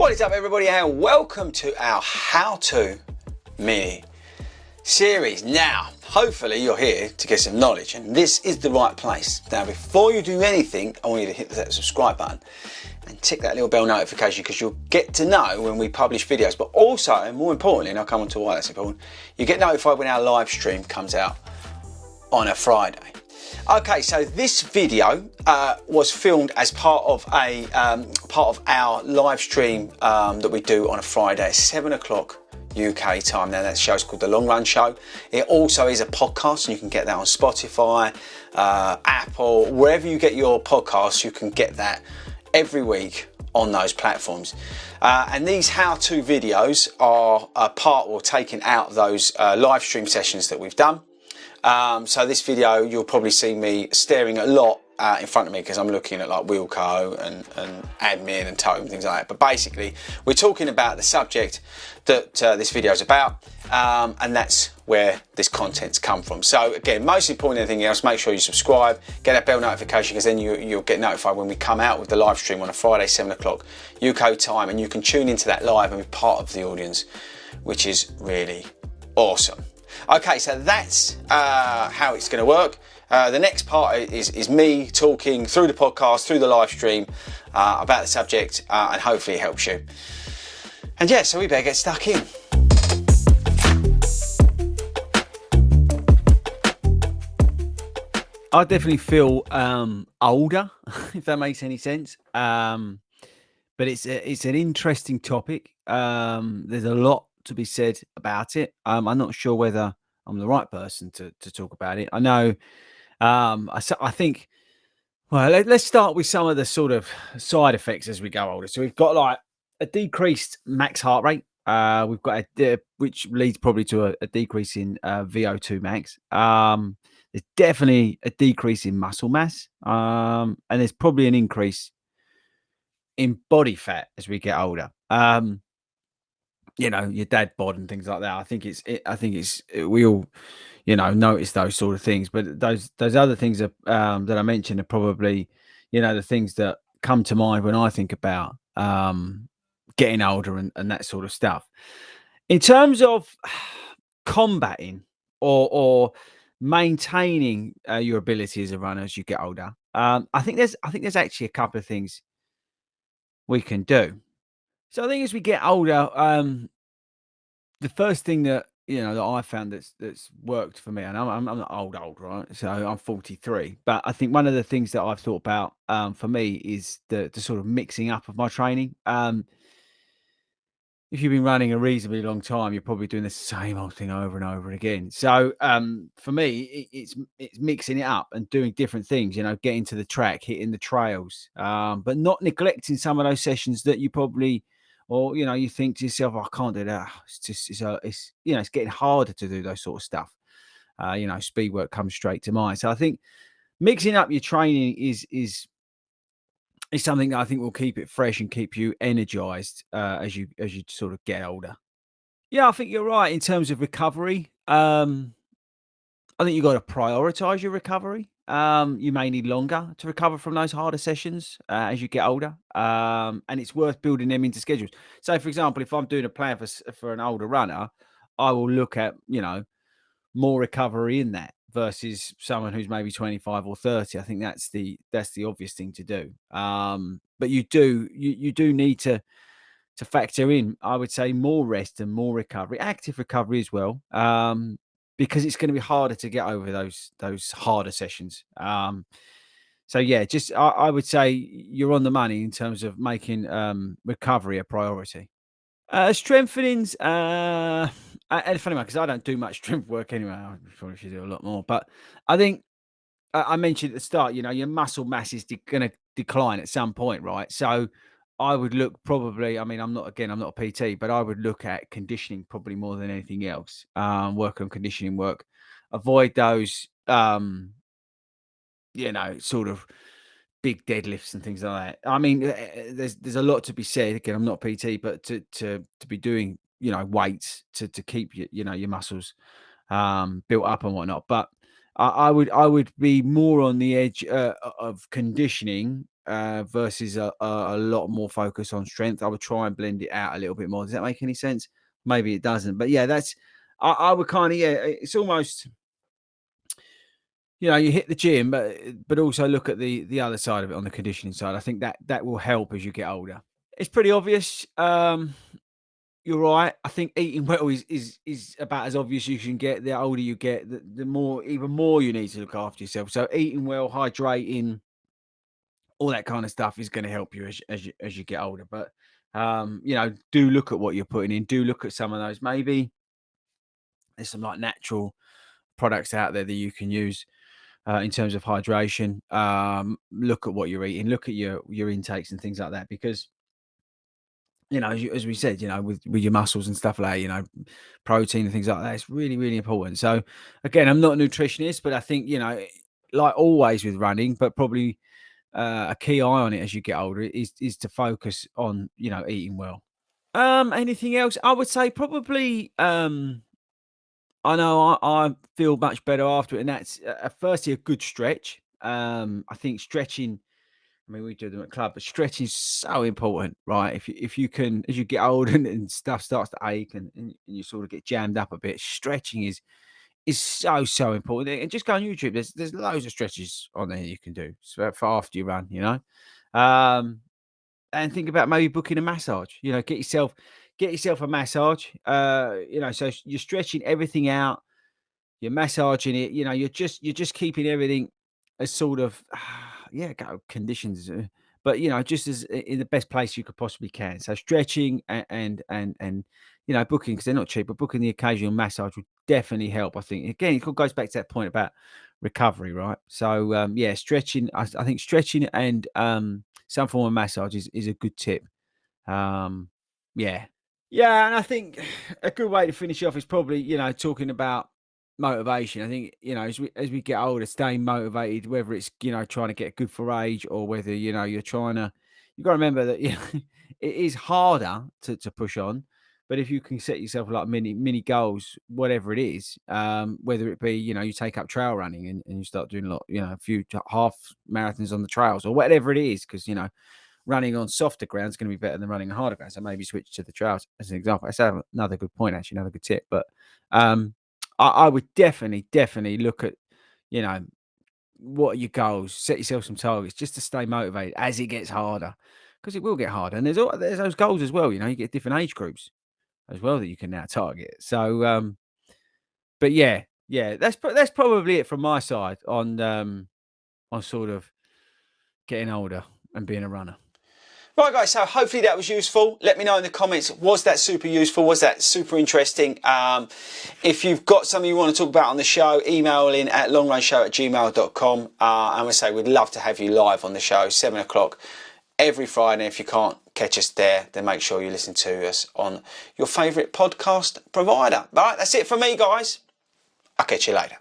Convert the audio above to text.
What is up, everybody, and welcome to our how-to mini series. Now, hopefully you're here to get some knowledge, and this is the right place. Now, before you do anything, I want you to hit that subscribe button and tick that little bell notification, because you'll get to know when we publish videos, but also, and more importantly, and I'll come on to why that's important, you get notified when our live stream comes out on a Friday. Okay, so this video was filmed as part of our live stream that we do on a Friday at 7 o'clock UK time. Now, that show's called The Long Run Show. It also is a podcast, and you can get that on Spotify, Apple, wherever you get your podcasts. You can get that every week on those platforms. And these how-to videos are a part or taken out of those live stream sessions that we've done. So this video, you'll probably see me staring a lot in front of me, because I'm looking at like Wilco and admin and totem and things like that. But basically, we're talking about the subject that this video is about, and that's where this content's come from. So again, most important than anything else, make sure you subscribe, get that bell notification, because then you'll get notified when we come out with the live stream on a Friday, 7 o'clock UK time, and you can tune into that live and be part of the audience, which is really awesome. Okay, so that's how it's going to work. The next part is me talking through the podcast, through the live stream, about the subject, and hopefully it helps you. And yeah, so we better get stuck in. I definitely feel older, if that makes any sense. But it's an interesting topic. There's a lot to be said about it. I'm not sure whether I'm the right person to talk about it. I know. I think. Well, let's start with some of the sort of side effects as we go older. So we've got like a decreased max heart rate. We've got which leads probably to a decrease in VO2 max. There's definitely a decrease in muscle mass, and there's probably an increase in body fat as we get older. You know, your dad bod and things like that. I think we all, notice those sort of things. But those other things that I mentioned are probably, the things that come to mind when I think about getting older and that sort of stuff. In terms of combating or maintaining your ability as a runner as you get older, I think there's actually a couple of things we can do. So I think as we get older, the first thing that I found that's worked for me, and I'm not old, right? So I'm 43, but I think one of the things that I've thought about for me is the sort of mixing up of my training. If you've been running a reasonably long time, you're probably doing the same old thing over and over again. So for me, it's mixing it up and doing different things. Getting to the track, hitting the trails, but not neglecting some of those sessions that you probably, or you think to yourself, oh, I can't do that. It's getting harder to do those sort of stuff. Speed work comes straight to mind. So I think mixing up your training is something that I think will keep it fresh and keep you energized as you sort of get older. Yeah, I think you're right in terms of recovery. I think you've got to prioritize your recovery. You may need longer to recover from those harder sessions as you get older, and it's worth building them into schedules. So, for example, if I'm doing a plan for an older runner, I will look at more recovery in that versus someone who's maybe 25 or 30. I think that's the obvious thing to do. But you do need to factor in, I would say, more rest and more recovery, active recovery as well, because it's going to be harder to get over those harder sessions. So yeah, just I would say you're on the money in terms of making recovery a priority. Strengthening's and funny, because I don't do much strength work anyway. I probably should do a lot more, but I think I mentioned at the start, your muscle mass is going to decline at some point, right? So I would look probably. I mean, I'm not a PT, but I would look at conditioning probably more than anything else. Work on conditioning work. Avoid those, sort of big deadlifts and things like that. I mean, there's a lot to be said. Again, I'm not a PT, but to be doing weights to keep your muscles built up and whatnot. But I would be more on the edge of conditioning versus a lot more focus on strength. I would try and blend it out a little bit more. Does that make any sense? Maybe it doesn't, but yeah, I would kind of, yeah. It's almost, you hit the gym, but also look at the other side of it on the conditioning side. I think that will help as you get older. It's pretty obvious. You're right. I think eating well is about as obvious as you can get. The older you get, the more, even more, you need to look after yourself. So eating well, hydrating, all that kind of stuff is going to help you as you get older. But do look at what you're putting in. Do look at some of those. Maybe there's some like natural products out there that you can use in terms of hydration. Look at what you're eating. Look at your intakes and things like that, because as we said, with your muscles and stuff like that, protein and things like that, it's really, really important. So again, I'm not a nutritionist, but I think, like always with running, but probably a key eye on it as you get older is to focus on, eating well. Anything else? I would say probably, I know I feel much better after it, and that's firstly a good stretch. I think stretching, I mean, we do them at club, but stretching is so important, right? If you can, as you get older and stuff starts to ache and you sort of get jammed up a bit, stretching is so important. And just go on YouTube. There's loads of stretches on there you can do for after you run, and think about maybe booking a massage. Get yourself a massage. So you're stretching everything out, you're massaging it, you're just keeping everything as sort of yeah, conditions, but just as in the best place you could possibly can. So stretching and booking, because they're not cheap, but booking the occasional massage would definitely help. I think again it goes back to that point about recovery, right? So yeah, stretching. I think stretching and some form of massage is a good tip. Yeah. Yeah, and I think a good way to finish off is probably, talking about motivation. I think, as we get older, staying motivated, whether it's, trying to get good for age, or whether, you're trying to, you got to remember that, it is harder to push on. But if you can set yourself like mini goals, whatever it is, whether it be, you take up trail running and you start doing a lot, a few half marathons on the trails, or whatever it is, because, running on softer ground is going to be better than running on harder ground. So maybe switch to the trails as an example. That's another good point, actually, another good tip. But I would definitely look at, you know, what are your goals? Set yourself some targets just to stay motivated as it gets harder, because it will get harder. And there's those goals as well. You get different age groups as well that you can now target. So, but yeah, that's probably it from my side on sort of getting older and being a runner. Right, guys, so hopefully that was useful. Let me know in the comments, was that super useful? Was that super interesting? If you've got something you want to talk about on the show, email in at longrunshow@gmail.com. And we say we'd love to have you live on the show, 7 o'clock every Friday. If you can't catch us there, then make sure you listen to us on your favourite podcast provider. All right, that's it from me, guys. I'll catch you later.